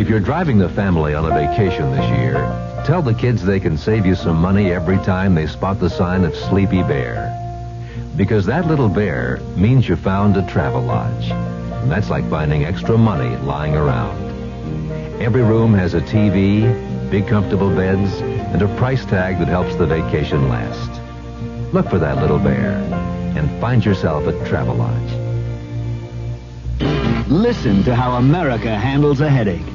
If you're driving the family on a vacation this year, tell the kids they can save you some money every time they spot the sign of Sleepy Bear. Because that little bear means you found a travel lodge. And that's like finding extra money lying around. Every room has a TV, big comfortable beds, and a price tag that helps the vacation last. Look for that little bear and find yourself a travel lodge. Listen to how America handles a headache.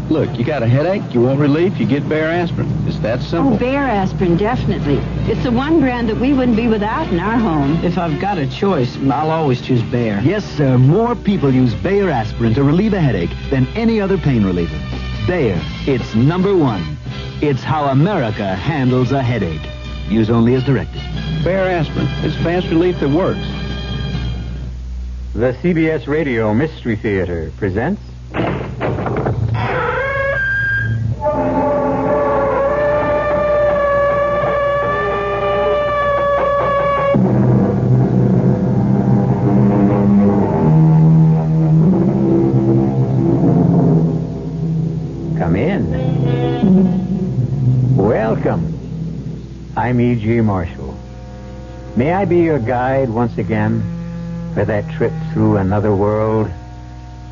Look, you got a headache, you want relief, you get Bear aspirin. It's that simple. Oh, Bear aspirin, definitely. It's the one brand that we wouldn't be without in our home. If I've got a choice, I'll always choose Bear. Yes, sir. More people use Bayer aspirin to relieve a headache than any other pain reliever. Bayer, it's number one. It's how America handles a headache. Use only as directed. Bear aspirin. It's fast relief that works. The CBS Radio Mystery Theater presents... Come in. Welcome. I'm E.G. Marshall. May I be your guide once again for that trip through another world,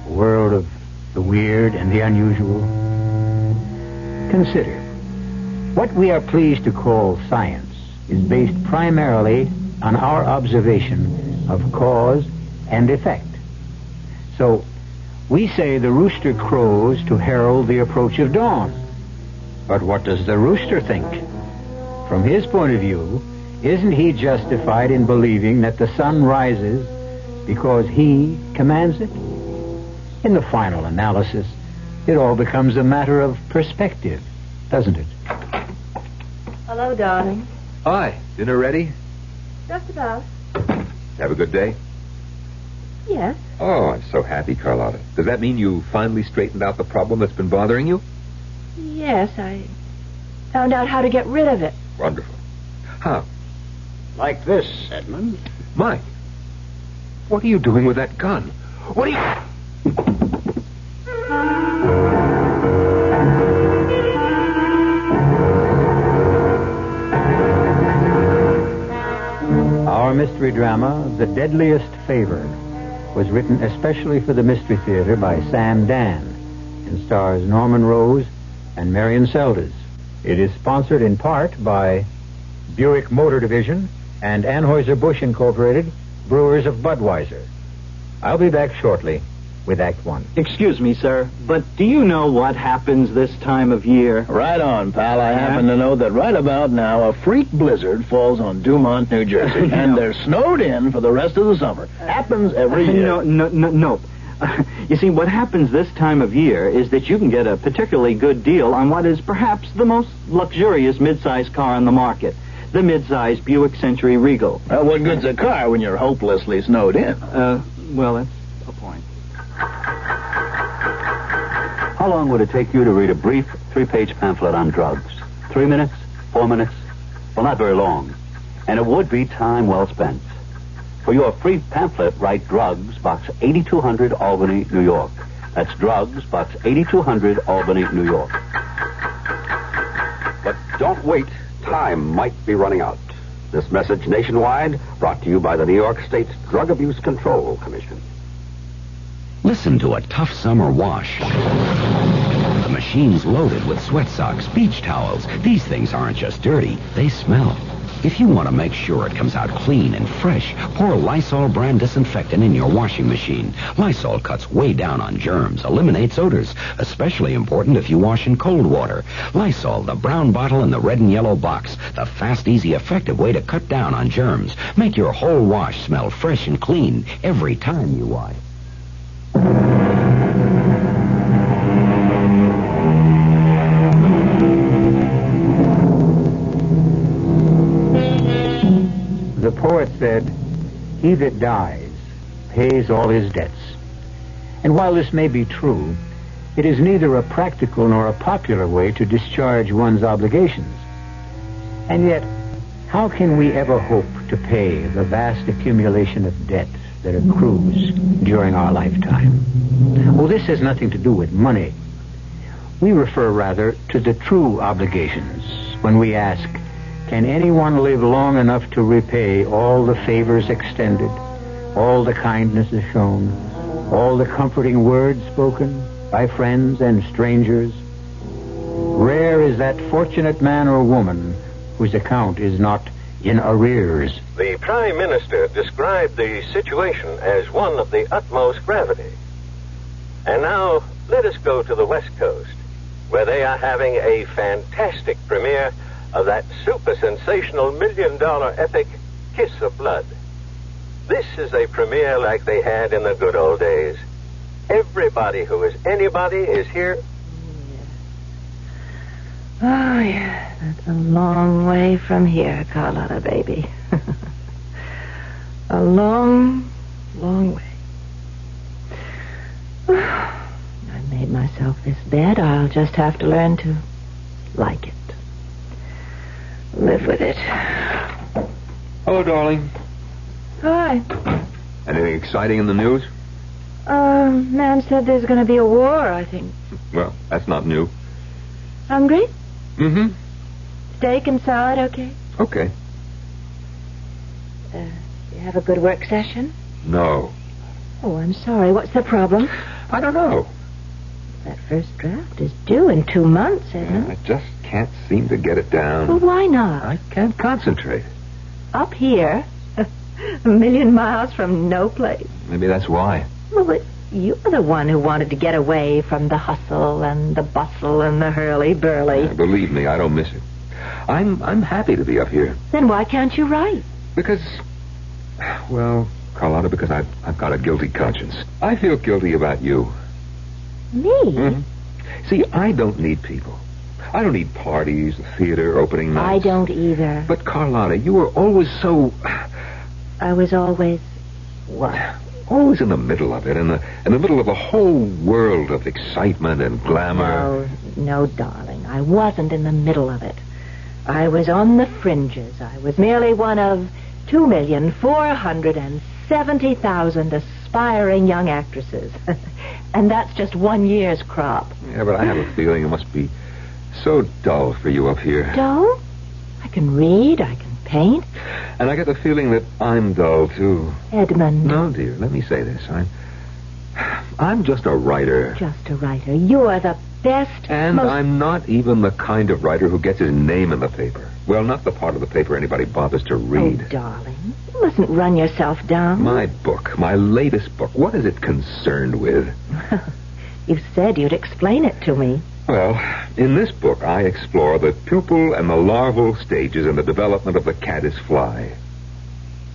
a world of the weird and the unusual? Consider, what we are pleased to call science is based primarily on our observation of cause and effect. So, we say the rooster crows to herald the approach of dawn. But what does the rooster think? From his point of view, isn't he justified in believing that the sun rises because he commands it? In the final analysis, it all becomes a matter of perspective, doesn't it? Hello, darling. Hi. Dinner ready? Just about. Have a good day? Yes. Oh, I'm so happy, Carlotta. Does that mean you finally straightened out the problem that's been bothering you? Yes, I found out how to get rid of it. Wonderful. How? Like this, Edmund. Mike, what are you doing with that gun? What are you... Our mystery drama, The Deadliest Favor, was written especially for the Mystery Theater by Sam Dan and stars Norman Rose and Marion Seldes. It is sponsored in part by Buick Motor Division and Anheuser-Busch Incorporated, brewers of Budweiser. I'll be back shortly with Act One. Excuse me, sir, but do you know what happens this time of year? Right on, pal. I happen to know that right about now a freak blizzard falls on Dumont, New Jersey, and they're snowed in for the rest of the summer. Happens every year. No. You see, what happens this time of year is that you can get a particularly good deal on what is perhaps the most luxurious mid-size car on the market, the mid-size Buick Century Regal. Well, what good's a car when you're hopelessly snowed in? Well, that's a point. How long would it take you to read a brief 3-page pamphlet on drugs? 3 minutes? 4 minutes? Well, not very long. And it would be time well spent. For your free pamphlet, write Drugs, Box 8200, Albany, New York. That's Drugs, Box 8200, Albany, New York. But don't wait. Time might be running out. This message nationwide brought to you by the New York State Drug Abuse Control Commission. Listen to a tough summer wash. The machine's loaded with sweat socks, beach towels. These things aren't just dirty, they smell. If you want to make sure it comes out clean and fresh, pour Lysol brand disinfectant in your washing machine. Lysol cuts way down on germs, eliminates odors, especially important if you wash in cold water. Lysol, the brown bottle in the red and yellow box, the fast, easy, effective way to cut down on germs. Make your whole wash smell fresh and clean every time you wash. The poet said, "He that dies pays all his debts." And while this may be true, it is neither a practical nor a popular way to discharge one's obligations. And yet, how can we ever hope to pay the vast accumulation of debt that accrues during our lifetime? Well, this has nothing to do with money. We refer, rather, to the true obligations when we ask, can anyone live long enough to repay all the favors extended, all the kindnesses shown, all the comforting words spoken by friends and strangers? Rare is that fortunate man or woman whose account is not in arrears. The Prime Minister described the situation as one of the utmost gravity. And now, let us go to the West Coast, where they are having a fantastic premiere of that super-sensational million-dollar epic, Kiss of Blood. This is a premiere like they had in the good old days. Everybody who is anybody is here. Oh, yeah, that's a long way from here, Carlotta, baby. A long, long way. I made myself this bed. I'll just have to learn to like it. Live with it. Hello, darling. Hi. Anything exciting in the news? Man said there's going to be a war, I think. Well, that's not new. Hungry? Mm-hmm. Steak and salad, okay? Okay. You have a good work session? No. Oh, I'm sorry. What's the problem? I don't know. That first draft is due in 2 months, isn't it? I just can't seem to get it down. Well, why not? I can't concentrate. Up here? A million miles from no place. Maybe that's why. Well, but you're the one who wanted to get away from the hustle and the bustle and the hurly-burly. Yeah, believe me, I don't miss it. I'm happy to be up here. Then why can't you write? Because, well, Carlotta, because I've got a guilty conscience. I feel guilty about you. Me? Mm-hmm. See, I don't need people. I don't need parties, the theater, opening nights. I don't either. But, Carlotta, you were always so... I was always... what? Always in the middle of it, in the middle of a whole world of excitement and glamour. No, darling. I wasn't in the middle of it. I was on the fringes. I was merely one of 2,470,000 aspiring young actresses. And that's just 1 year's crop. Yeah, but I have a feeling it must be so dull for you up here. Dull? I can read, I can paint. And I get the feeling that I'm dull, too. Edmund. No, dear, let me say this. I'm just a writer. Just a writer. You're the best, And I'm not even the kind of writer who gets his name in the paper. Well, not the part of the paper anybody bothers to read. Oh, darling, you mustn't run yourself down. My book, my latest book, what is it concerned with? You said you'd explain it to me. Well, in this book, I explore the pupal and the larval stages in the development of the caddis fly.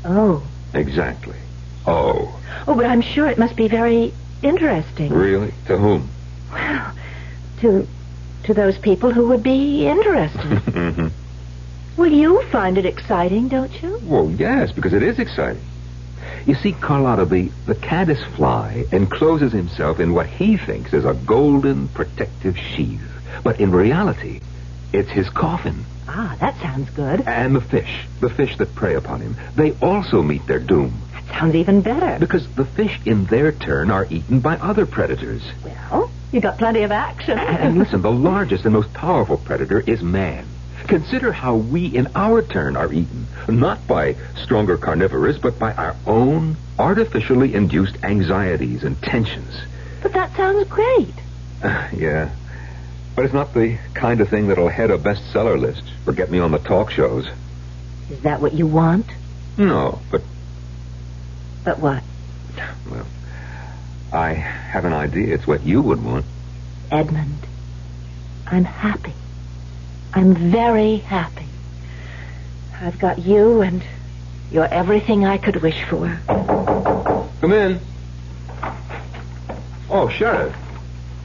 Oh. Exactly. Oh. Oh, but I'm sure it must be very interesting. Really? To whom? Well, to those people who would be interested. Mm-hmm. Well, you find it exciting, don't you? Well, yes, because it is exciting. You see, Carlotta, the caddis fly encloses himself in what he thinks is a golden protective sheath. But in reality, it's his coffin. Ah, that sounds good. And the fish that prey upon him, they also meet their doom. That sounds even better. Because the fish, in their turn, are eaten by other predators. Well, you got plenty of action. And listen, the largest and most powerful predator is man. Consider how we, in our turn, are eaten, not by stronger carnivorous, but by our own artificially induced anxieties and tensions. But that sounds great. Yeah. But it's not the kind of thing that'll head a bestseller list or get me on the talk shows. Is that what you want? No, but... But what? Well, I have an idea. It's what you would want. Edmund, I'm happy. I'm very happy. I've got you, and you're everything I could wish for. Come in. Oh, Sheriff.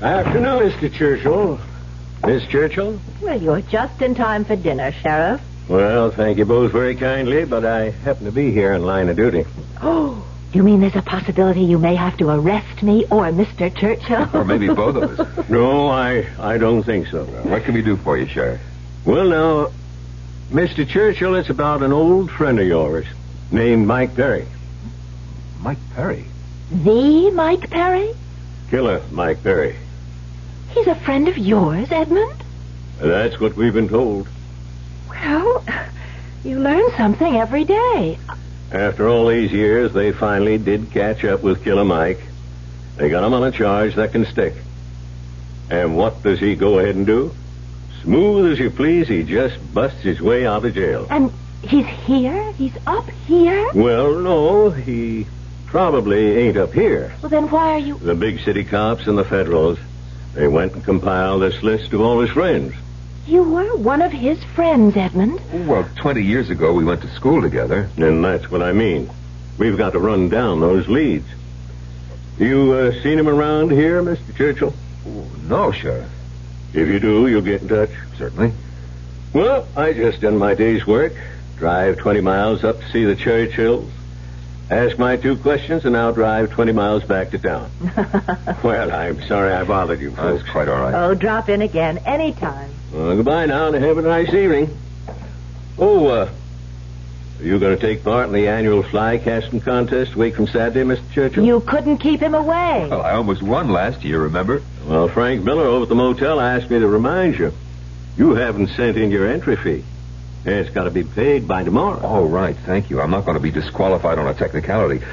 Afternoon, Mr. Churchill. Miss Churchill? Well, you're just in time for dinner, Sheriff. Well, thank you both very kindly, but I happen to be here in line of duty. Oh, you mean there's a possibility you may have to arrest me or Mr. Churchill? Or maybe both of us. No, I don't think so. What can we do for you, Sheriff? Well, now, Mr. Churchill, it's about an old friend of yours named Mike Perry. Mike Perry? The Mike Perry? Killer Mike Perry. He's a friend of yours, Edmund? That's what we've been told. Well, you learn something every day. After all these years, they finally did catch up with Killer Mike. They got him on a charge that can stick. And what does he go ahead and do? Smooth as you please, he just busts his way out of jail. And he's here? He's up here? Well, no, he probably ain't up here. Well, then why are you... The big city cops and the federals, they went and compiled this list of all his friends. You were one of his friends, Edmund. Well, 20 years ago, we went to school together. And that's what I mean. We've got to run down those leads. You seen him around here, Mr. Churchill? No, Sheriff. If you do, you'll get in touch. Certainly. Well, I just done my day's work. Drive 20 miles up to see the Churchills. Ask my 2 questions, and I'll drive 20 miles back to town. Well, I'm sorry I bothered you, folks. That's quite all right. Oh, drop in again anytime. Well, goodbye now, and have a nice evening. Oh, are you going to take part in the annual fly casting contest a week from Saturday, Mr. Churchill? You couldn't keep him away. Well, I almost won last year, remember? Well, Frank Miller over at the motel asked me to remind you. You haven't sent in your entry fee. It's got to be paid by tomorrow. Oh, right. Thank you. I'm not going to be disqualified on a technicality.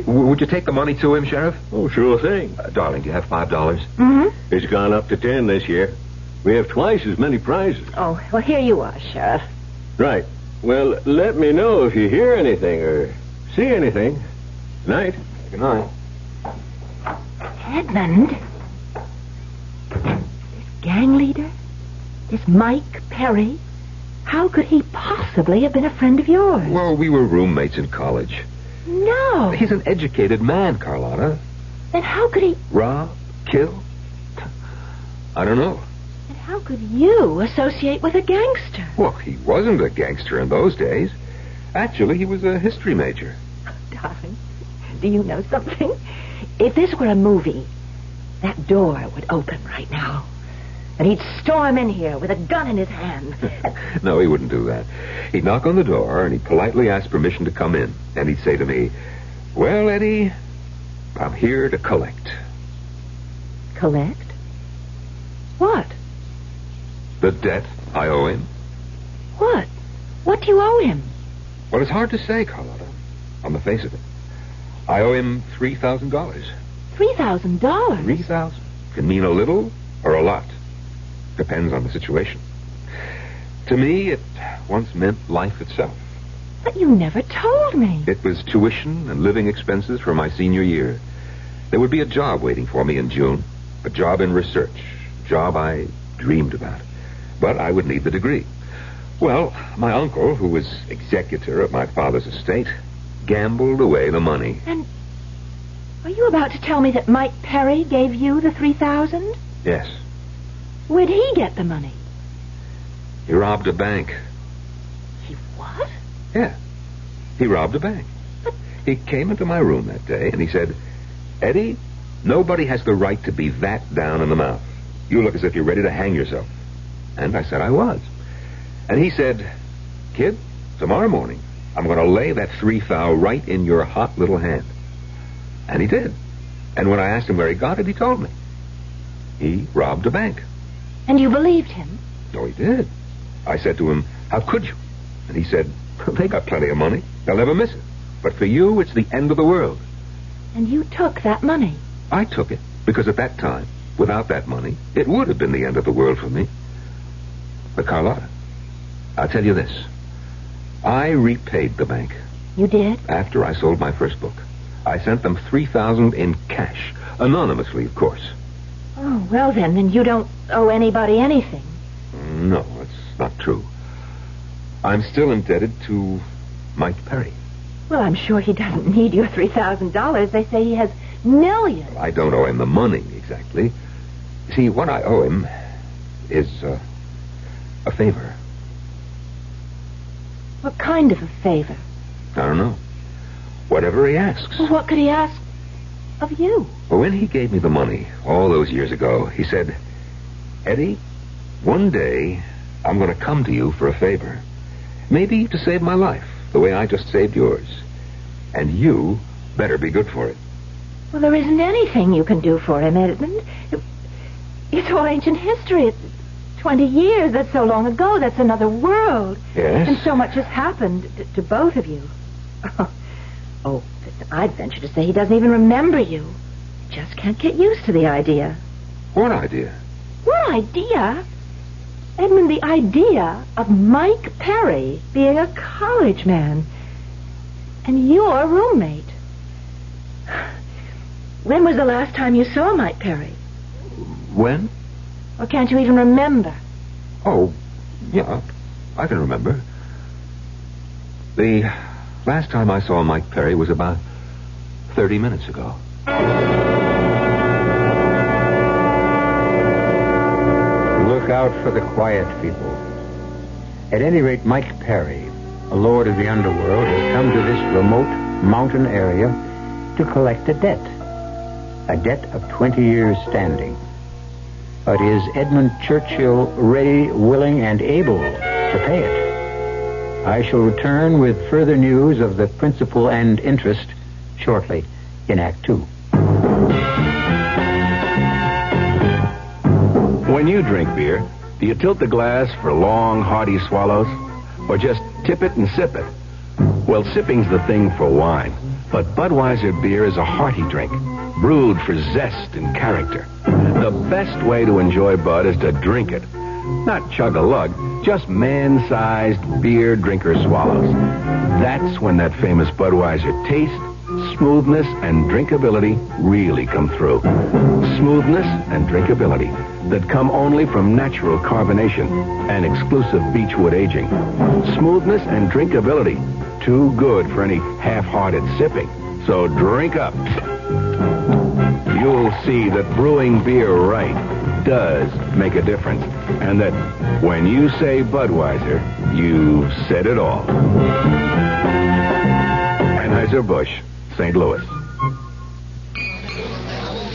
Would you take the money to him, Sheriff? Oh, sure thing. Darling, do you have $5? Mm-hmm. It's gone up to 10 this year. We have twice as many prizes. Oh, well, here you are, Sheriff. Right. Well, let me know if you hear anything or see anything. Good night. Good night. Edmund? This gang leader? This Mike Perry? How could he possibly have been a friend of yours? Well, we were roommates in college. No. He's an educated man, Carlotta. Then how could he... Rob? Kill? I don't know. And how could you associate with a gangster? Well, he wasn't a gangster in those days. Actually, he was a history major. Darling, do you know something? If this were a movie, that door would open right now. And he'd storm in here with a gun in his hand. No, he wouldn't do that. He'd knock on the door, and he'd politely ask permission to come in. And he'd say to me, "Well, Eddie, I'm here to collect." Collect? What? The debt I owe him. What? What do you owe him? Well, it's hard to say, Carlotta, on the face of it. I owe him $3,000. $3,000? $3,000 can mean a little or a lot. Depends on the situation. To me, it once meant life itself. But you never told me. It was tuition and living expenses for my senior year. There would be a job waiting for me in June. A job in research. A job I dreamed about. But I would need the degree. Well, my uncle, who was executor of my father's estate, gambled away the money. And are you about to tell me that Mike Perry gave you the $3,000? Yes. Where'd he get the money? He robbed a bank. He what? Yeah. He robbed a bank. But... He came into my room that day and he said, "Eddie, nobody has the right to be that down in the mouth. You look as if you're ready to hang yourself." And I said I was. And he said, "Kid, tomorrow morning, I'm going to lay that $3,000 right in your hot little hand." And he did. And when I asked him where he got it, he told me. He robbed a bank. And you believed him? No, he did. I said to him, "How could you?" And he said, "They got plenty of money. They'll never miss it. But for you, it's the end of the world." And you took that money? I took it because at that time, without that money, it would have been the end of the world for me. But Carlotta, I'll tell you this. I repaid the bank. You did? After I sold my first book. I sent them $3,000 in cash. Anonymously, of course. Oh, well then you don't owe anybody anything. No, that's not true. I'm still indebted to Mike Perry. Well, I'm sure he doesn't need your $3,000. They say he has millions. I don't owe him the money, exactly. See, what I owe him is a favor. What kind of a favor? I don't know. Whatever he asks. Well, what could he ask of you? Well, when he gave me the money all those years ago, he said, "Eddie, one day I'm going to come to you for a favor. Maybe to save my life, the way I just saved yours. And you better be good for it." Well, there isn't anything you can do for him, Edmund. It's all ancient history. It's 20 years. That's so long ago. That's another world. Yes? And so much has happened to both of you. Oh, I'd venture to say he doesn't even remember you. Just can't get used to the idea. What idea? What idea? Edmund, the idea of Mike Perry being a college man and your roommate. When was the last time you saw Mike Perry? When? Or can't you even remember? Oh, yeah, I can remember. The last time I saw Mike Perry was about 30 minutes ago. Look out for the quiet people. At any rate, Mike Perry, a lord of the underworld, has come to this remote mountain area to collect a debt of 20 years standing. But is Edmund Churchill ready, willing, and able to pay it? I shall return with further news of the principal and interest shortly in Act 2. When you drink beer, do you tilt the glass for long, hearty swallows? Or just tip it and sip it? Well, sipping's the thing for wine. But Budweiser beer is a hearty drink, brewed for zest and character. The best way to enjoy Bud is to drink it. Not chug-a-lug, just man-sized beer drinker swallows. That's when that famous Budweiser taste, smoothness, and drinkability really come through. Smoothness and drinkability that come only from natural carbonation and exclusive beechwood aging. Smoothness and drinkability, too good for any half-hearted sipping. So drink up. You'll see that brewing beer right does make a difference. And that when you say Budweiser, you've said it all. Anheuser-Busch, St. Louis.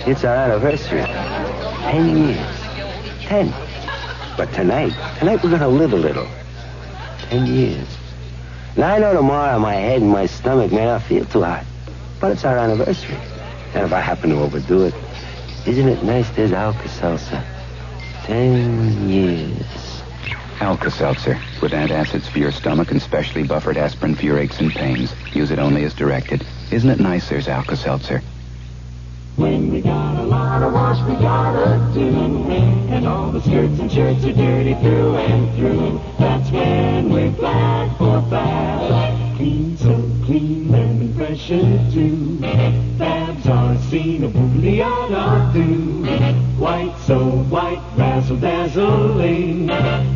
It's our anniversary. 10 years. 10. But tonight we're going to live a little. 10 years. Now, I know tomorrow my head and my stomach may not feel too hot. But it's our anniversary. And if I happen to overdo it, isn't it nice there's Alka-Seltzer? 10 years. Alka-Seltzer, with antacids for your stomach and specially buffered aspirin for your aches and pains. Use it only as directed. Isn't it nice there's Alka-Seltzer? When we got a lot of wash we gotta do, and all the skirts and shirts are dirty through and through, that's when we're glad for Fab. Clean, so clean, lemon fresh and too. Fabs are seen a booty-yada-doo. White, so white, razzle-dazzling.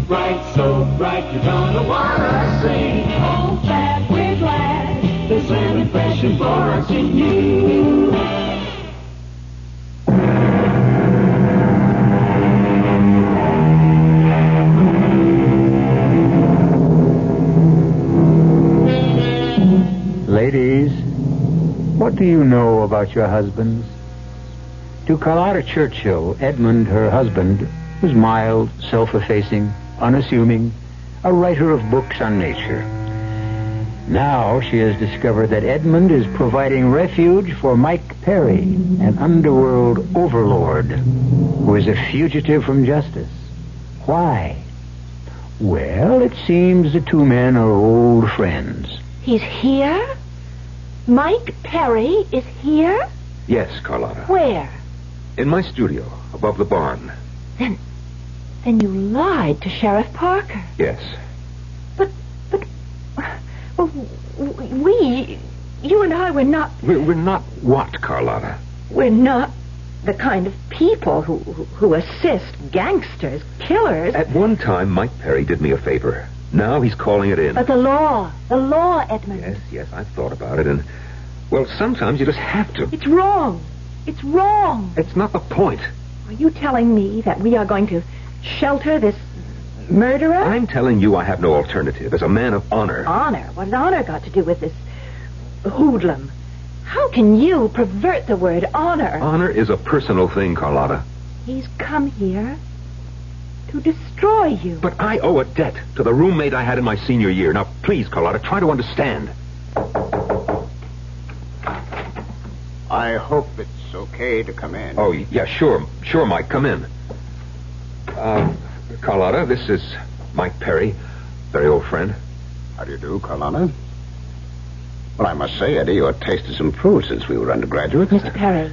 Bright, so bright, you're gonna wanna sing. Oh, Fab, we're glad there's lemon fresh and for us and you. Ladies, what do you know about your husbands? To Carlotta Churchill, Edmund, her husband, was mild, self-effacing, unassuming, a writer of books on nature. Now she has discovered that Edmund is providing refuge for Mike Perry, an underworld overlord who is a fugitive from justice. Why? Well, it seems the two men are old friends. He's here? Mike Perry is here? Yes, Carlotta. Where? In my studio, above the barn. Then you lied to Sheriff Parker. Yes. But, well, you and I were not... We're not what, Carlotta? We're not the kind of people who assist gangsters, killers. At one time, Mike Perry did me a favor. Now he's calling it in. But the law, Edmund. Yes, I've thought about it, and, well, sometimes you just have to. It's wrong. It's wrong. It's not the point. Are you telling me that we are going to shelter this murderer? I'm telling you I have no alternative as a man of honor. Honor? What has honor got to do with this hoodlum? How can you pervert the word honor? Honor is a personal thing, Carlotta. He's come here to destroy you. But I owe a debt to the roommate I had in my senior year. Now, please, Carlotta, try to understand. I hope it's okay to come in. Oh, yeah, sure, Mike, come in. Carlotta, this is Mike Perry, very old friend. How do you do, Carlotta? Well, I must say, Eddie, your taste has improved since we were undergraduates. Mr. Perry,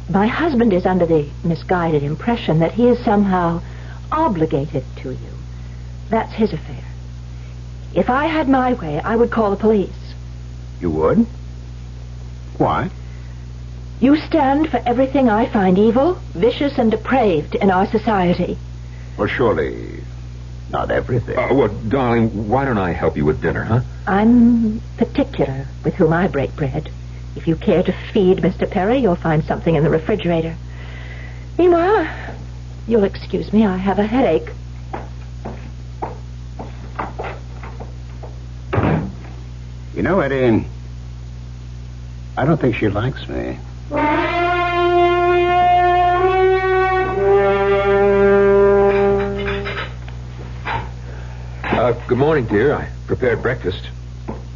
my husband is under the misguided impression that he is somehow obligated to you. That's his affair. If I had my way, I would call the police. You would? Why? You stand for everything I find evil, vicious, and depraved in our society. Well, surely not everything. Well, darling, why don't I help you with dinner, huh? I'm particular with whom I break bread. If you care to feed Mr. Perry, you'll find something in the refrigerator. Meanwhile, you'll excuse me, I have a headache. You know, Eddie, I don't think she likes me. Good morning, dear. I prepared breakfast.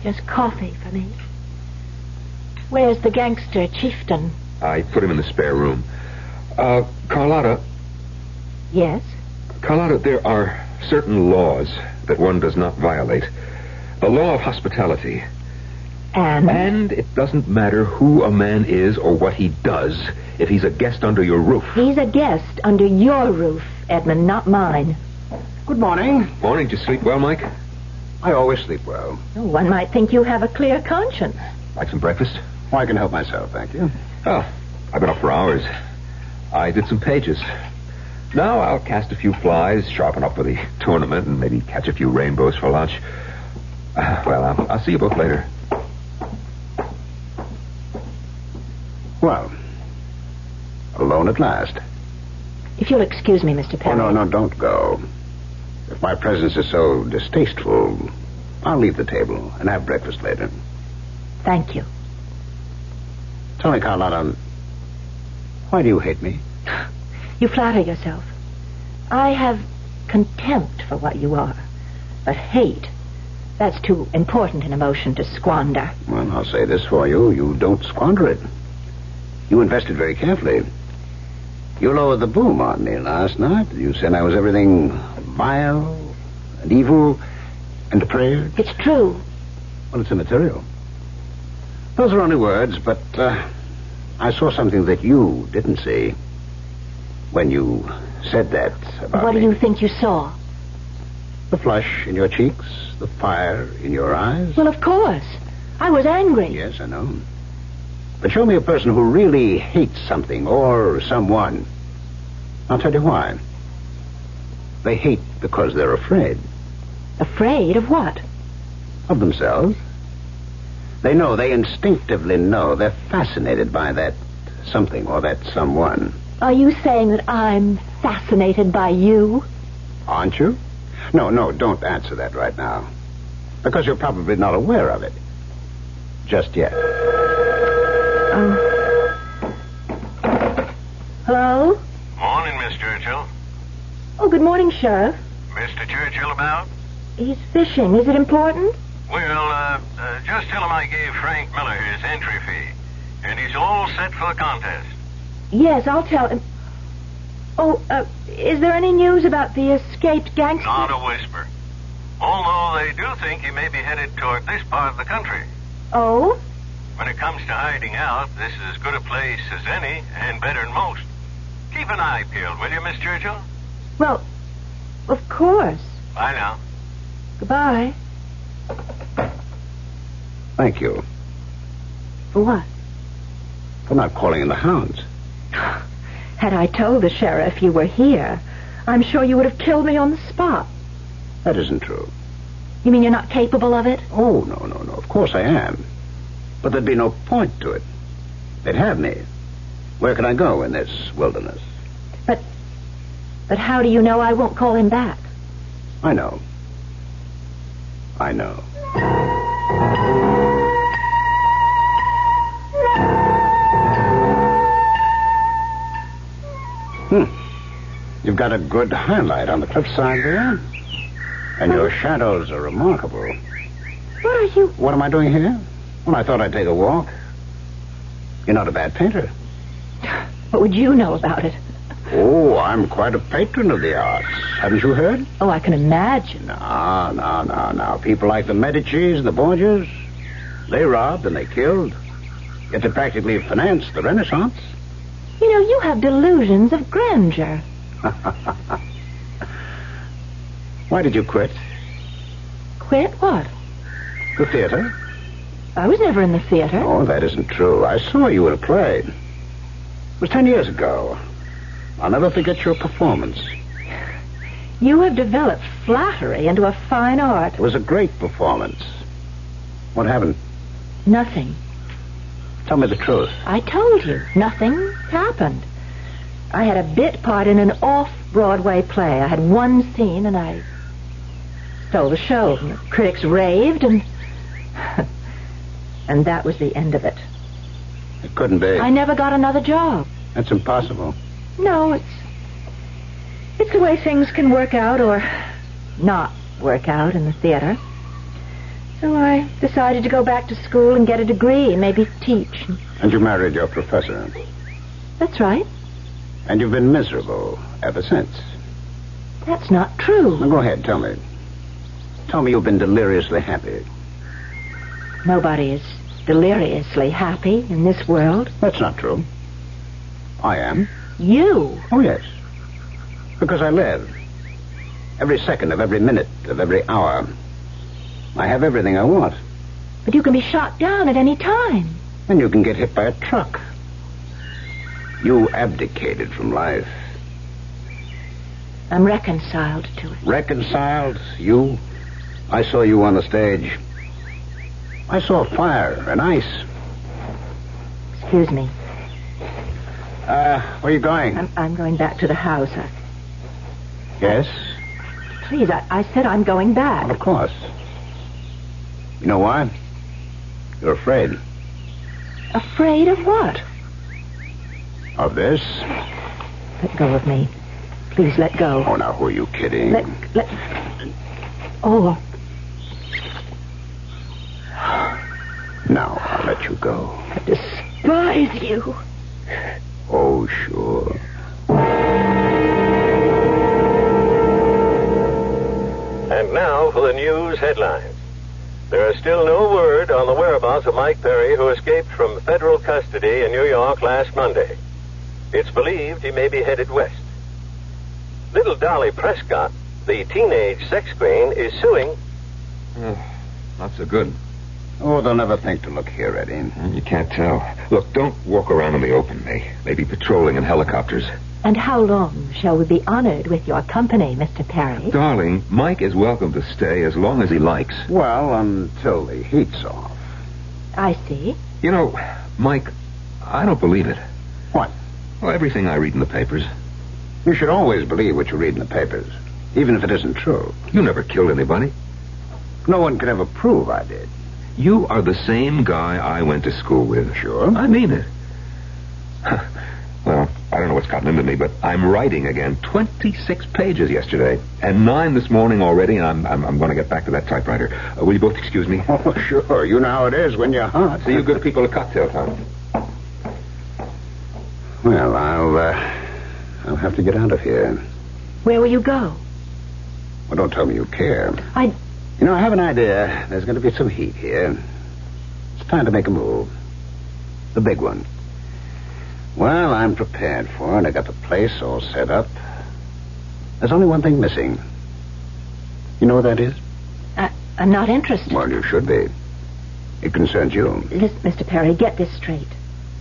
Just coffee for me. Where's the gangster chieftain? I put him in the spare room. Carlotta. Yes? Carlotta, there are certain laws that one does not violate. The law of hospitality. And it doesn't matter who a man is or what he does if he's a guest under your roof. He's a guest under your roof, Edmund, not mine. Good morning. Morning. Did you sleep well, Mike? I always sleep well. One might think you have a clear conscience. Like some breakfast? Well, I can help myself, thank you. Oh, I've been up for hours. I did some pages. Now I'll cast a few flies, sharpen up for the tournament, and maybe catch a few rainbows for lunch. Well, I'll see you both later. Well, alone at last. If you'll excuse me, Mr. Perry. Oh, no, don't go. If my presence is so distasteful, I'll leave the table and have breakfast later. Thank you. Tell me, Carlotta, why do you hate me? You flatter yourself. I have contempt for what you are. But hate, that's too important an emotion to squander. Well, I'll say this for you. You don't squander it. You invested very carefully. You lowered the boom on me last night. You said I was everything vile and evil and depraved. It's true. Well, it's immaterial. Those are only words, but I saw something that you didn't see when you said that about What me. do you think you saw? The flush in your cheeks, the fire in your eyes. Well, of course. I was angry. Yes, I know. But show me a person who really hates something or someone. I'll tell you why. They hate because they're afraid. Afraid of what? Of themselves. They instinctively know. They're fascinated by that something or that someone. Are you saying that I'm fascinated by you? Aren't you? No, don't answer that right now. Because you're probably not aware of it. Just yet. Hello? Morning, Miss Churchill. Oh, good morning, Sheriff. Mr. Churchill about? He's fishing. Is it important? Well, just tell him I gave Frank Miller his entry fee, and he's all set for the contest. Yes, I'll tell him. Oh, is there any news about the escaped gangster? Not a whisper. Although they do think he may be headed toward this part of the country. Oh? When it comes to hiding out, this is as good a place as any, and better than most. Keep an eye peeled, will you, Miss Churchill? Well, of course. Bye now. Goodbye. Thank you. For what? For not calling in the hounds. Had I told the sheriff you were here, I'm sure you would have killed me on the spot. That isn't true. You mean you're not capable of it? Oh, no. Of course I am. But there'd be no point to it. They'd have me. Where can I go in this wilderness? But how do you know I won't call him back? I know. You've got a good highlight on the cliffside there. And your shadows are remarkable. What are you... What am I doing here? Well, I thought I'd take a walk. You're not a bad painter. What would you know about it? Oh, I'm quite a patron of the arts. Haven't you heard? Oh, I can imagine. No. People like the Medicis and the Borgias, they robbed and they killed. Yet they practically financed the Renaissance. You know, you have delusions of grandeur. Why did you quit? Quit what? The theater. I was never in the theater. Oh, that isn't true. I saw you in a play. It was 10 years ago. I'll never forget your performance. You have developed flattery into a fine art. It was a great performance. What happened? Nothing. Tell me the truth. I told you. Nothing happened. I had a bit part in an off-Broadway play. I had one scene, and I stole the show. The critics raved, and... and that was the end of it. It couldn't be. I never got another job. That's impossible. No, it's the way things can work out or not work out in the theater. So I decided to go back to school and get a degree and maybe teach. And you married your professor. That's right. And you've been miserable ever since. That's not true. Now, go ahead, tell me. Tell me you've been deliriously happy. Nobody is deliriously happy in this world. That's not true. I am. You? Oh, yes. Because I live. Every second of every minute of every hour. I have everything I want. But you can be shot down at any time. And you can get hit by a truck. You abdicated from life. I'm reconciled to it. Reconciled? You? I saw you on the stage. I saw fire and ice. Excuse me. Where are you going? I'm going back to the house. Yes? Please, I said I'm going back. Well, of course. You know why? You're afraid. Afraid of what? Of this? Let go of me. Please let go. Oh, now, who are you kidding? Let... Oh. Now, I'll let you go. I despise you. Oh, sure. And now for the news headlines. There is still no word on the whereabouts of Mike Perry, who escaped from federal custody in New York last Monday. It's believed he may be headed west. Little Dolly Prescott, the teenage sex queen, is suing... Not so good. Oh, they'll never think to look here, Eddie. You can't tell. Look, don't walk around in the open. They may be patrolling in helicopters. And how long shall we be honored with your company, Mr. Perry? Darling, Mike is welcome to stay as long as he likes. Well, until the heat's off. I see. You know, Mike, I don't believe it. What? Well, everything I read in the papers. You should always believe what you read in the papers, even if it isn't true. You never killed anybody. No one can ever prove I did. You are the same guy I went to school with. Sure. I mean it. Well, I don't know what's gotten into me, but I'm writing again. 26 pages yesterday, and 9 this morning already, and I'm going to get back to that typewriter. Will you both excuse me? Oh, sure. You know how it is when you're hot. See you good people at cocktail time. Well, I'll have to get out of here. Where will you go? Well, don't tell me you care. You know, I have an idea. There's going to be some heat here. It's time to make a move. The big one. Well, I'm prepared for it. I got the place all set up. There's only one thing missing. You know what that is? I'm not interested. Well, you should be. It concerns you. Listen, Mr. Perry, get this straight.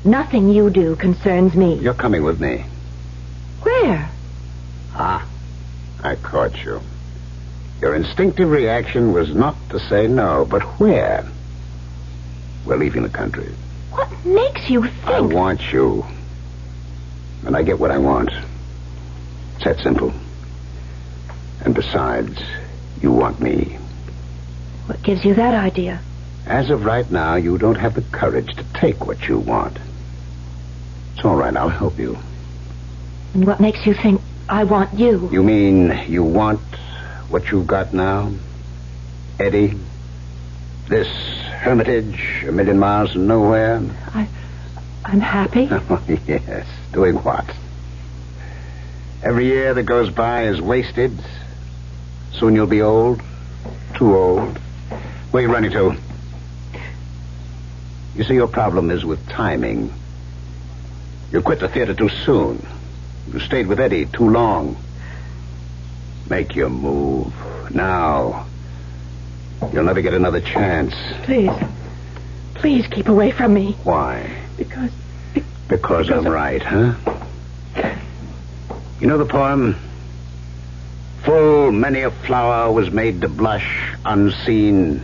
Nothing you do concerns me. You're coming with me. Where? I caught you. Your instinctive reaction was not to say no, but where? We're leaving the country. What makes you think... I want you. And I get what I want. It's that simple. And besides, you want me. What gives you that idea? As of right now, you don't have the courage to take what you want. It's all right, I'll help you. And what makes you think I want you? You mean you want what you've got now? Eddie? This hermitage, a million miles from nowhere? I'm happy. Oh, yes. Doing what? Every year that goes by is wasted. Soon you'll be old. Too old. Where are you running to? You see, your problem is with timing. You quit the theater too soon. You stayed with Eddie too long. Make your move. Now. You'll never get another chance. Please. Please keep away from me. Why? Because I'm right, huh? You know the poem? Full many a flower was made to blush unseen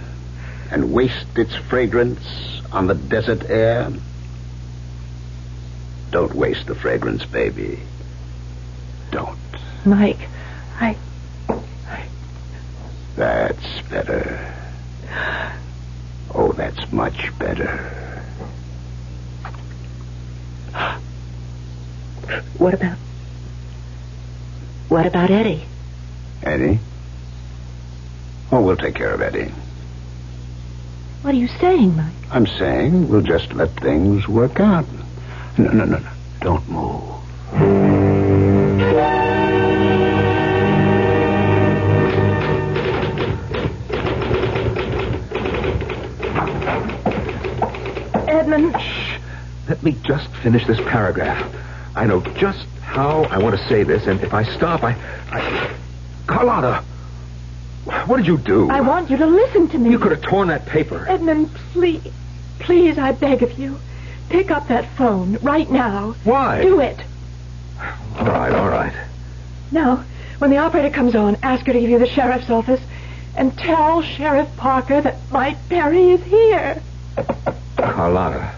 and waste its fragrance on the desert air. Don't waste the fragrance, baby. Don't. Mike, That's better. Oh, that's much better. What about Eddie? Eddie? Oh, we'll take care of Eddie. What are you saying, Mike? I'm saying we'll just let things work out. No. Don't move. Edmund. Shh. Let me just finish this paragraph. I know just how I want to say this, and if I stop, Carlotta, what did you do? I want you to listen to me. You could have torn that paper. Edmund, please, I beg of you. Pick up that phone right now. Why? Do it. All right. Now, when the operator comes on, ask her to give you the sheriff's office and tell Sheriff Parker that Mike Perry is here. Carlotta,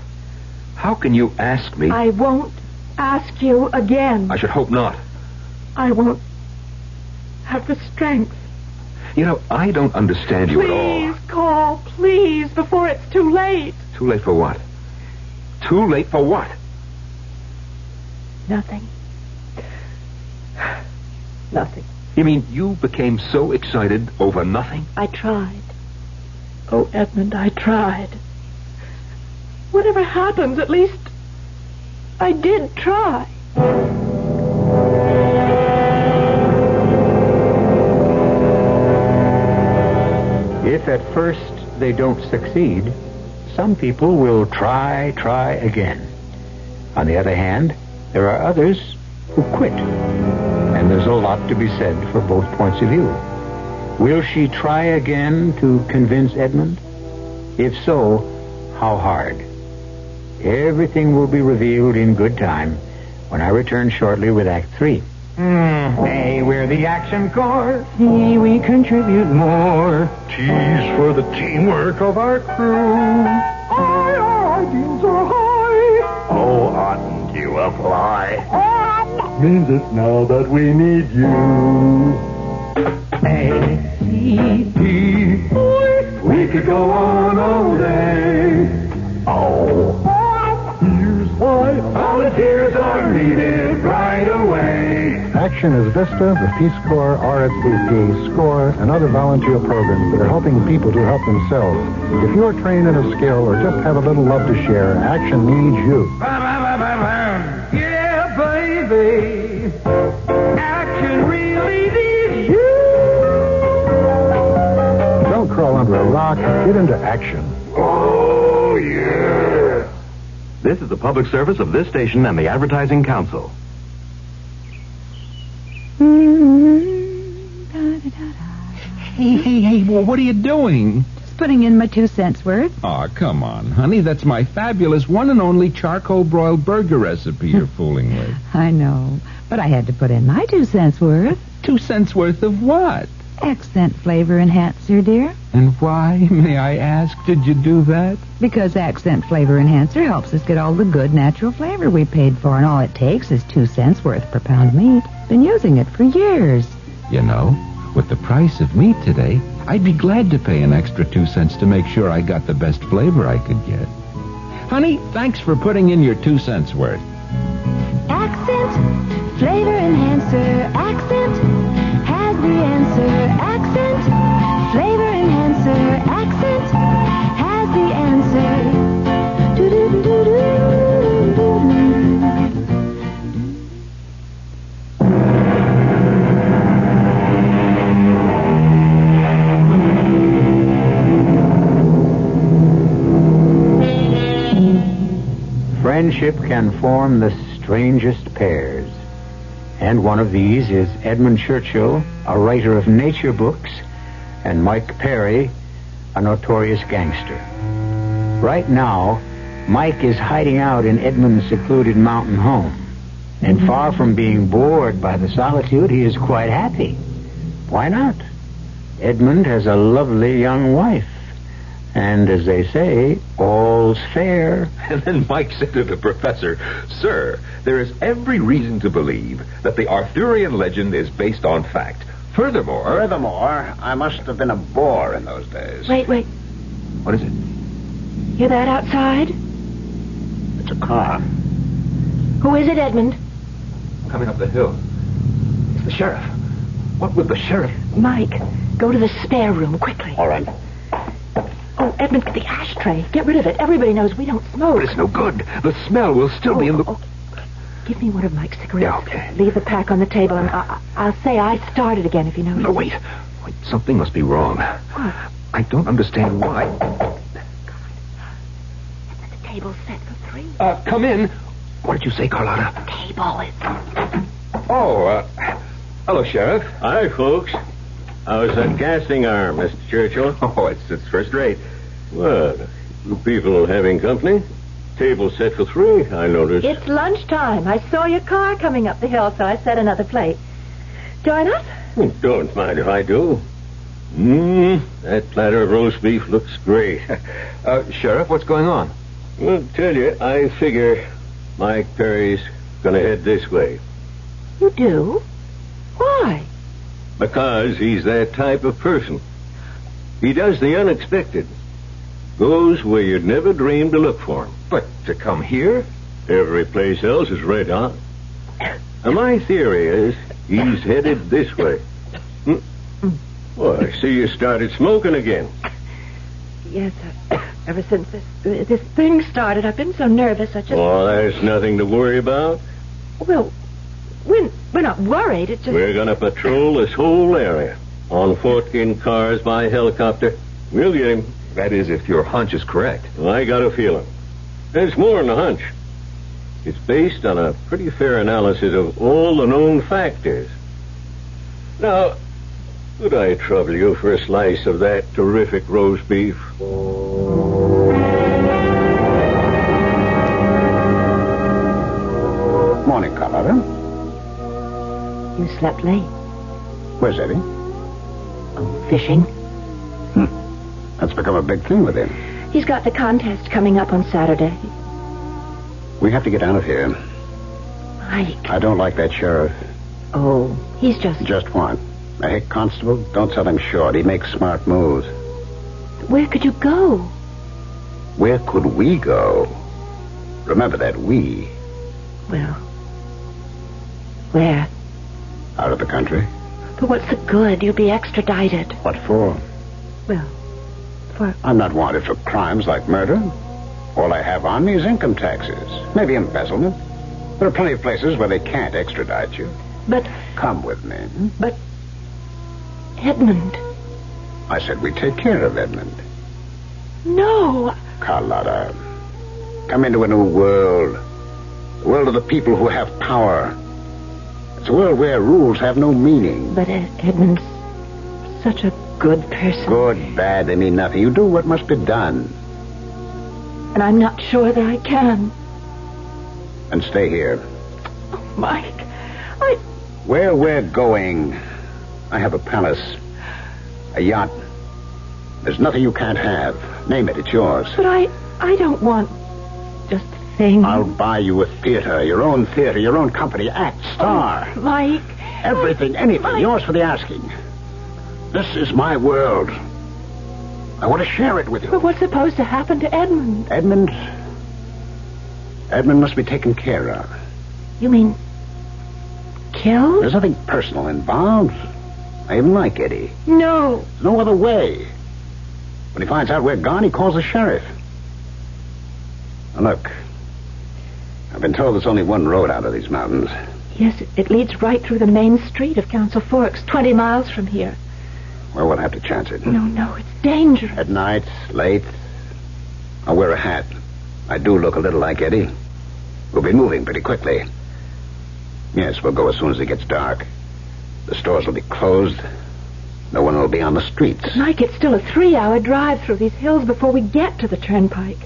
how can you ask me? I won't ask you again. I should hope not. I won't have the strength. You know, I don't understand you at all. Please call, please, before it's too late. Too late for what? Too late for what? Nothing. Nothing. You mean you became so excited over nothing? I tried. Oh, Edmund, I tried. Whatever happens, at least I did try. If at first they don't succeed, some people will try again. On the other hand, there are others who quit. And there's a lot to be said for both points of view. Will she try again to convince Edmund? If so, how hard? Everything will be revealed in good time when I return shortly with Act 3. Hey, we're the action corps. See, we contribute more. T's for the teamwork of our crew. Our ideals are high. Oh, oughtn't you apply? Means it now that we need you. A, C, D. We could go on all day. Oh. Here's why Volunteers are needed right away. Action is Vista, the Peace Corps, RSVP, SCORE, and other volunteer programs that are helping people to help themselves. If you're trained in a skill or just have a little love to share, Action needs you. yeah, baby. Action really needs you. Don't crawl under a rock. Get into action. Oh, yeah. This is the public service of this station and the Advertising Council. Hey, well, what are you doing? Just putting in my 2 cents worth. Oh, come on, honey. That's my fabulous one and only charcoal broiled burger recipe you're fooling with. I know, but I had to put in my 2 cents worth. 2 cents worth of what? Accent flavor enhancer, dear. And why, may I ask, did you do that? Because Accent Flavor Enhancer helps us get all the good natural flavor we paid for, and all it takes is 2 cents worth per pound meat. Been using it for years. You know, with the price of meat today, I'd be glad to pay an extra 2 cents to make sure I got the best flavor I could get. Honey, thanks for putting in your 2 cents worth. Accent Flavor Enhancer. Accent has the answer. Accent Flavor Enhancer. Accent has the answer. Do-do-do-do-do-do-do. can form the strangest pairs. And one of these is Edmund Churchill, a writer of nature books, and Mike Perry, a notorious gangster. Right now, Mike is hiding out in Edmund's secluded mountain home. And far from being bored by the solitude, he is quite happy. Why not? Edmund has a lovely young wife. And as they say, all's fair. And then Mike said to the professor, "Sir, there is every reason to believe that the Arthurian legend is based on fact. Furthermore, I must have been a bore in those days." Wait. What is it? Hear that outside? It's a car. Who is it, Edmund? Coming up the hill. It's the sheriff. What would the sheriff... Mike, go to the spare room, quickly. All right. Oh, Edmund, the ashtray. Get rid of it. Everybody knows we don't smoke. But it's no good. The smell will still be in the... Oh. Give me one of Mike's cigarettes. Yeah, okay. Leave the pack on the table, and I'll say I started again if you notice. No, wait. Something must be wrong. What? I don't understand why. The table's set for 3. Come in. What did you say, Carlotta? Table is... Hello, Sheriff. Hi, folks. How's that casting arm, Mr. Churchill? Oh, it's first rate. Well, you people having company? Table set for 3, I noticed. It's lunchtime. I saw your car coming up the hill, so I set another plate. Join us? Don't mind if I do. That platter of roast beef looks great. Sheriff, what's going on? Well, tell you, I figure Mike Perry's gonna head this way. You do? Why? Because he's that type of person. He does the unexpected. Goes where you'd never dream to look for him. But to come here? Every place else is red hot. And my theory is he's headed this way. Well, I see you started smoking again. Yes, ever since this thing started, I've been so nervous. Oh, there's nothing to worry about. Well, we're not worried. It's just... We're going to patrol this whole area. On foot, in cars, by helicopter. We'll get him. That is, if your hunch is correct. Well, I got a feeling. There's more than a hunch. It's based on a pretty fair analysis of all the known factors. Now, could I trouble you for a slice of that terrific roast beef? Morning, Carlotta. You slept late. Where's Eddie? Oh, fishing. That's become a big thing with him. He's got the contest coming up on Saturday. We have to get out of here. Mike. I don't like that sheriff. Oh, he's just... Just what? A hick constable? Don't sell him short. He makes smart moves. Where could you go? Where could we go? Remember that we. Well, where? Out of the country. But what's the good? You'll be extradited. What for? Well, for... I'm not wanted for crimes like murder. All I have on me is income taxes. Maybe embezzlement. There are plenty of places where they can't extradite you. But... Come with me. But... Edmund. I said we'd take care of Edmund. No. Carlotta, come into a new world. The world of the people who have power. It's a world where rules have no meaning. But Edmund's such a good person. Good, bad, they mean nothing. You do what must be done. And I'm not sure that I can. And stay here. Oh, Mike, Where we're going, I have a palace, a yacht. There's nothing you can't have. Name it, it's yours. But I don't want just things. I'll buy you a theater, your own company, act, star. Oh, Mike. Everything, anything, Mike. yours for the asking. This is my world. I want to share it with you. But what's supposed to happen to Edmund? Edmund must be taken care of. You mean killed? There's nothing personal involved. I even like Eddie. No. There's no other way. When he finds out we're gone, he calls the sheriff. Now, look, I've been told there's only one road out of these mountains. Yes, it leads right through the main street of Council Forks, 20 miles from here. Well, we'll have to chance it. No, it's dangerous. At night, late, I'll wear a hat. I do look a little like Eddie. We'll be moving pretty quickly. Yes, we'll go as soon as it gets dark. The stores will be closed. No one will be on the streets. But, Mike, it's still a 3-hour drive through these hills before we get to the turnpike.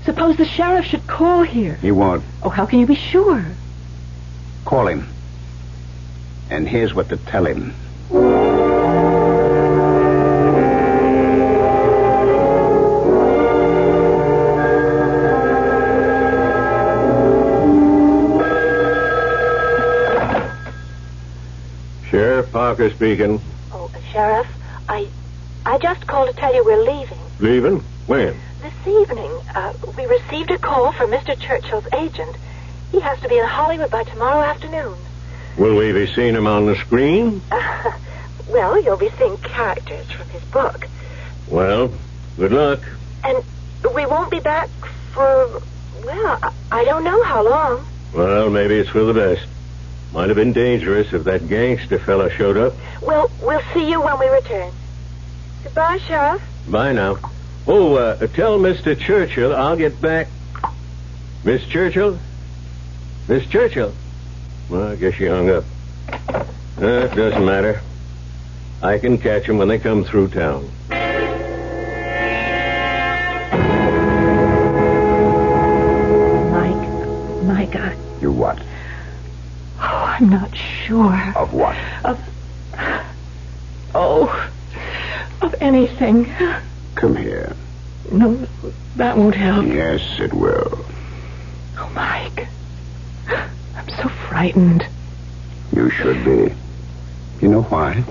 Suppose the sheriff should call here. He won't. Oh, how can you be sure? Call him. And here's what to tell him. Sheriff Parker speaking. Oh, Sheriff, I just called to tell you we're leaving. Leaving? When? This evening, we received a call from Mr. Churchill's agent. He has to be in Hollywood by tomorrow afternoon. Will we be seeing him on the screen? Well, you'll be seeing characters from his book. Well, good luck. And we won't be back for, well, I don't know how long. Well, maybe it's for the best. Might have been dangerous if that gangster fella showed up. Well, we'll see you when we return. Goodbye, Sheriff. Bye now. Oh, tell Mr. Churchill I'll get back. Miss Churchill? Miss Churchill? Well, I guess she hung up. It doesn't matter. I can catch them when they come through town. Mike, You what? Oh, I'm not sure. Of what? Of anything. Come here. No, that won't help. Yes, it will. Oh, Mike. I'm so frightened. You should be. You know why?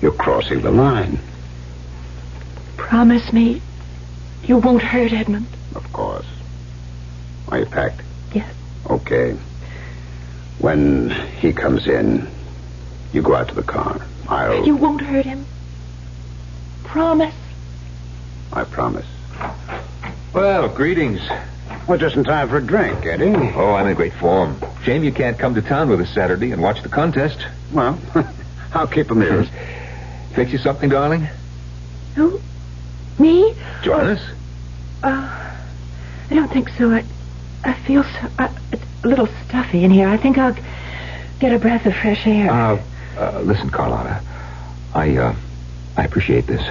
You're crossing the line. Promise me you won't hurt Edmund. Of course. Are you packed? Yes. Okay. When he comes in, you go out to the car. You won't hurt him? Promise? I promise. Well, greetings. Well, just in time for a drink, Eddie. Oh, I'm in great form. Shame you can't come to town with us Saturday and watch the contest. Well, I'll keep amused. Fix you something, darling? Who? Me? Join us? I don't think so. I feel so... it's a little stuffy in here. I think I'll get a breath of fresh air. Listen, Carlotta. I appreciate this.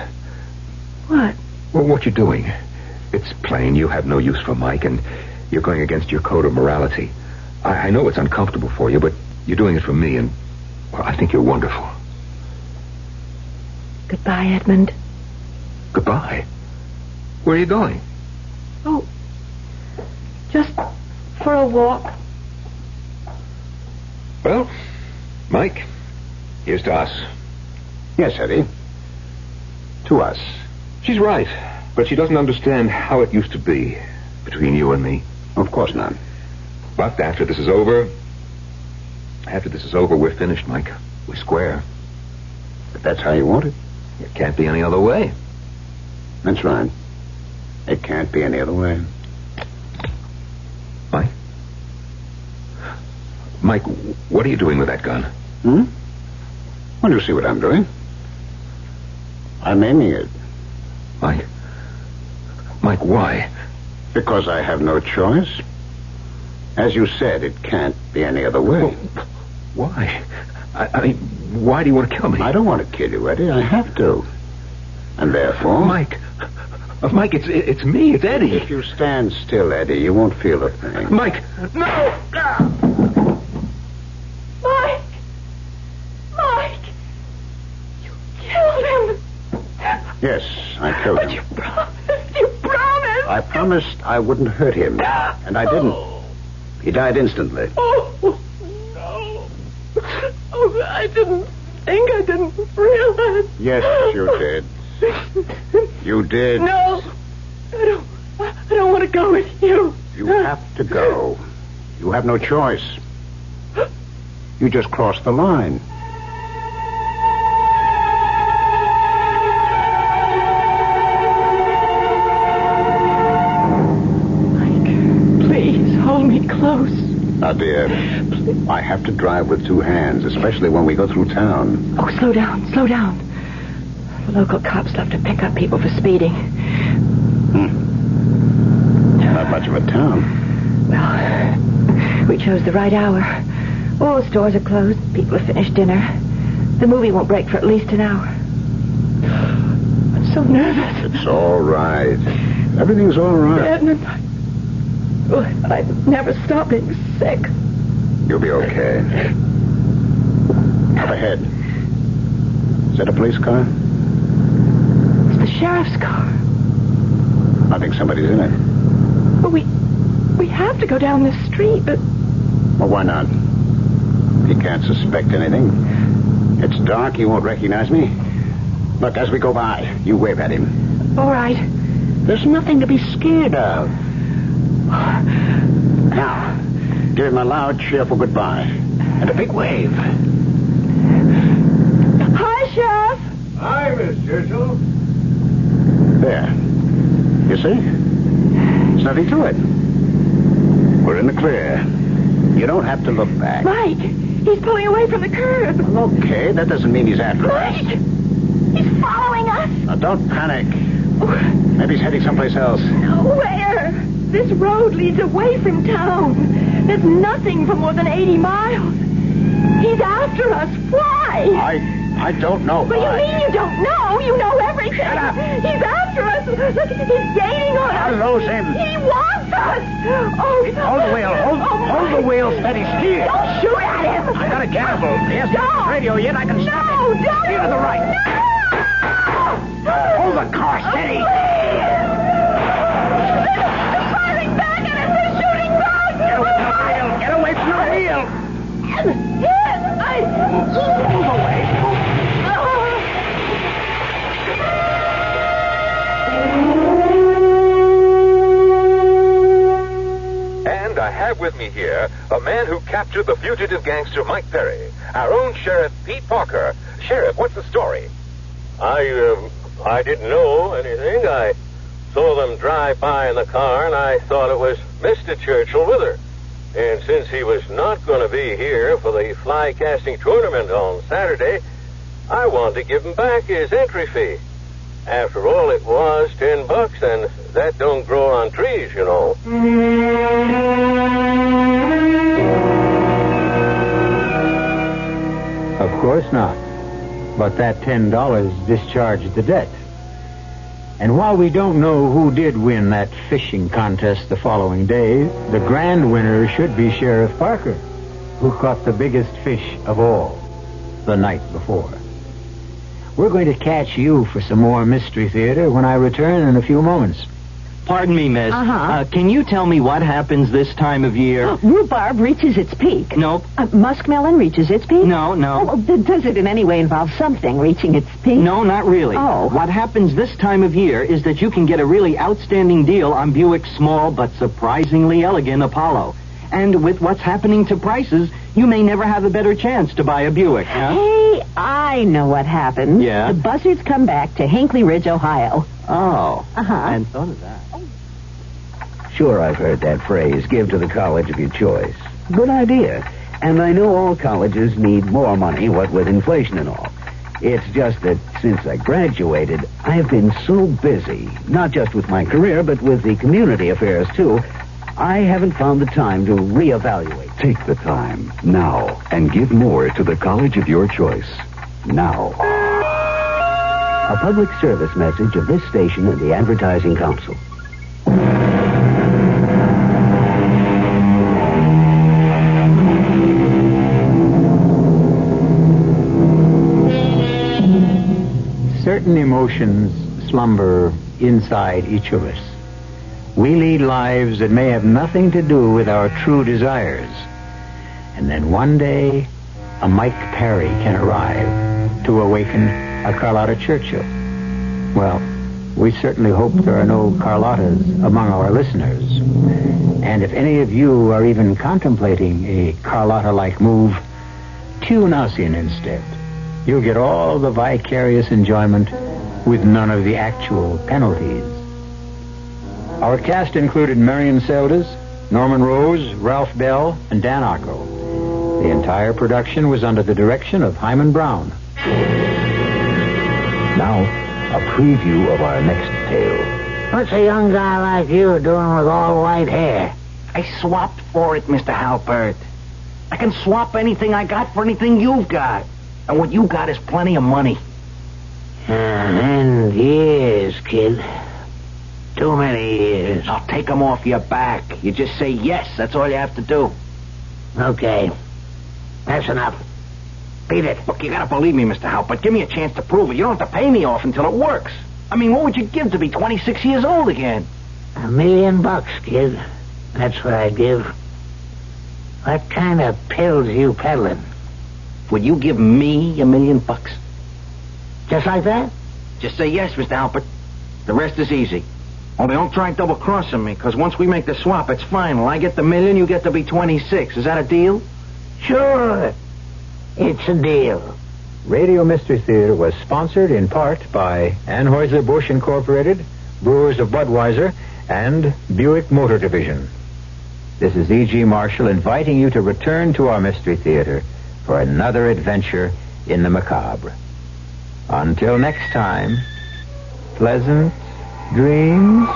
What? Well, what you're doing. It's plain you have no use for Mike, and you're going against your code of morality. I know it's uncomfortable for you, but you're doing it for me, and, well, I think you're wonderful. Goodbye, Edmund. Goodbye? Where are you going? Oh, just for a walk. Well, Mike, here's to us. Yes, Eddie. To us. She's right, but she doesn't understand how it used to be between you and me. Of course not. But after this is over, we're finished, Mike. We're square. But that's how you want it. It can't be any other way. That's right. It can't be any other way. Mike? Mike, what are you doing with that gun? Well, you see what I'm doing. I'm aiming it. Mike? Mike, why? Because I have no choice. As you said, it can't be any other way. Well, why? I mean, why do you want to kill me? I don't want to kill you, Eddie. I have to. And therefore... Mike, it's me. It's Eddie. If you stand still, Eddie, you won't feel a thing. Mike, no! Mike! You killed him! Yes, I killed him. But you promised! I promised I wouldn't hurt him. And I didn't. He died instantly. Oh, no. Oh, I didn't realize. Yes, you did. You did. No. I don't want to go with you. You have to go. You have no choice. You just crossed the line. Mike, please hold me close. Now, dear, I have to drive with two hands, especially when we go through town. Oh, slow down. The local cops love to pick up people for speeding. Not much of a town. Well, we chose the right hour. All the stores are closed. People have finished dinner. The movie won't break for at least an hour. I'm so nervous. It's all right. Everything's all right. Edmund, I've never stopped being sick. You'll be okay. Up ahead. Is that a police car? It's the sheriff's car. I think somebody's in it. Well, we have to go down this street, but... Well, why not? He can't suspect anything. It's dark. He won't recognize me. Look, as we go by, you wave at him. All right. There's nothing to be scared of. Now, give him a loud, cheerful goodbye. And a big wave. Hi, Sheriff. Hi, Miss Churchill. There. You see? There's nothing to it. We're in the clear. You don't have to look back. Mike, he's pulling away from the curb. Okay, that doesn't mean he's after us. Mike! He's following us. Now, don't panic. Maybe he's heading someplace else. Where? This road leads away from town. There's nothing for more than 80 miles. He's after us. Why? I don't know. What do you mean you don't know? You know everything. Shut up. He's after us. Look, he's gaining on us. I'll lose him. He wants us. Oh, Hold the wheel. Hold the wheel steady. Steer. Don't shoot at him. I got a gamble. He hasn't Don't. got the radio yet. I can stop him. No, don't. Steer to the right. No. Hold the car steady. They're firing back at us. They're shooting back. Get away from the wheel. Get away from the wheel. Move away. And I have with me here a man who captured the fugitive gangster Mike Perry, our own Sheriff Pete Parker. Sheriff, what's the story? I didn't know anything. I saw them drive by in the car, and I thought it was Mr. Churchill with her. And since he was not going to be here for the fly casting tournament on Saturday, I wanted to give him back his entry fee. After all, it was $10, and that don't grow on trees, you know. Of course not. But that $10 discharged the debt. And while we don't know who did win that fishing contest the following day, the grand winner should be Sheriff Parker, who caught the biggest fish of all the night before. We're going to catch you for some more Mystery Theater when I return in a few moments. Pardon me, miss. Can you tell me what happens this time of year? Rhubarb reaches its peak. Nope. Muskmelon reaches its peak? No. Does it in any way involve something reaching its peak? No, not really. Oh. What happens this time of year is that you can get a really outstanding deal on Buick's small but surprisingly elegant Apollo. And with what's happening to prices, you may never have a better chance to buy a Buick, huh? Hey, I know what happens. Yeah? The buzzards come back to Hinckley Ridge, Ohio. Oh. I hadn't thought of that. Sure, I've heard that phrase, give to the college of your choice. Good idea. And I know all colleges need more money, what with inflation and all. It's just that since I graduated, I've been so busy, not just with my career, but with the community affairs, too, I haven't found the time to reevaluate. Take the time, now, and give more to the college of your choice. Now. A public service message of this station and the Advertising Council. Certain emotions slumber inside each of us. We lead lives that may have nothing to do with our true desires. And then one day, a Mike Perry can arrive to awaken a Carlotta Churchill. Well, we certainly hope there are no Carlottas among our listeners. And if any of you are even contemplating a Carlotta-like move, tune us in instead. You'll get all the vicarious enjoyment with none of the actual penalties. Our cast included Marion Seldes, Norman Rose, Ralph Bell, and Dan Ocko. The entire production was under the direction of Himan Brown. Now, a preview of our next tale. What's a young guy like you doing with all white hair? I swapped for it, Mr. Halpert. I can swap anything I got for anything you've got. And what you got is plenty of money. And years, kid. Too many years. I'll take them off your back. You just say yes. That's all you have to do. Okay. That's enough. Beat it. Look, you gotta believe me, Mr. Halpert. Give me a chance to prove it. You don't have to pay me off until it works. I mean, what would you give to be 26 years old again? $1 million, kid. That's what I'd give. What kind of pills you peddling? Would you give me $1 million? Just like that? Just say yes, Mr. Halpert. The rest is easy. Only don't try double-crossing me, because once we make the swap, it's final. I get the $1 million, you get to be 26. Is that a deal? Sure. It's a deal. Radio Mystery Theater was sponsored in part by Anheuser-Busch Incorporated, Brewers of Budweiser, and Buick Motor Division. This is E.G. Marshall inviting you to return to our Mystery Theater for another adventure in the macabre. Until next time, pleasant dreams.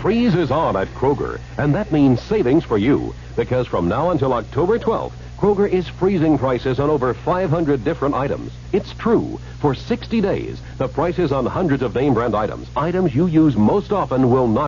Freeze is on at Kroger, and that means savings for you, because from now until October 12th, Kroger is freezing prices on over 500 different items. It's true. For 60 days, the prices on hundreds of name brand items you use most often, will not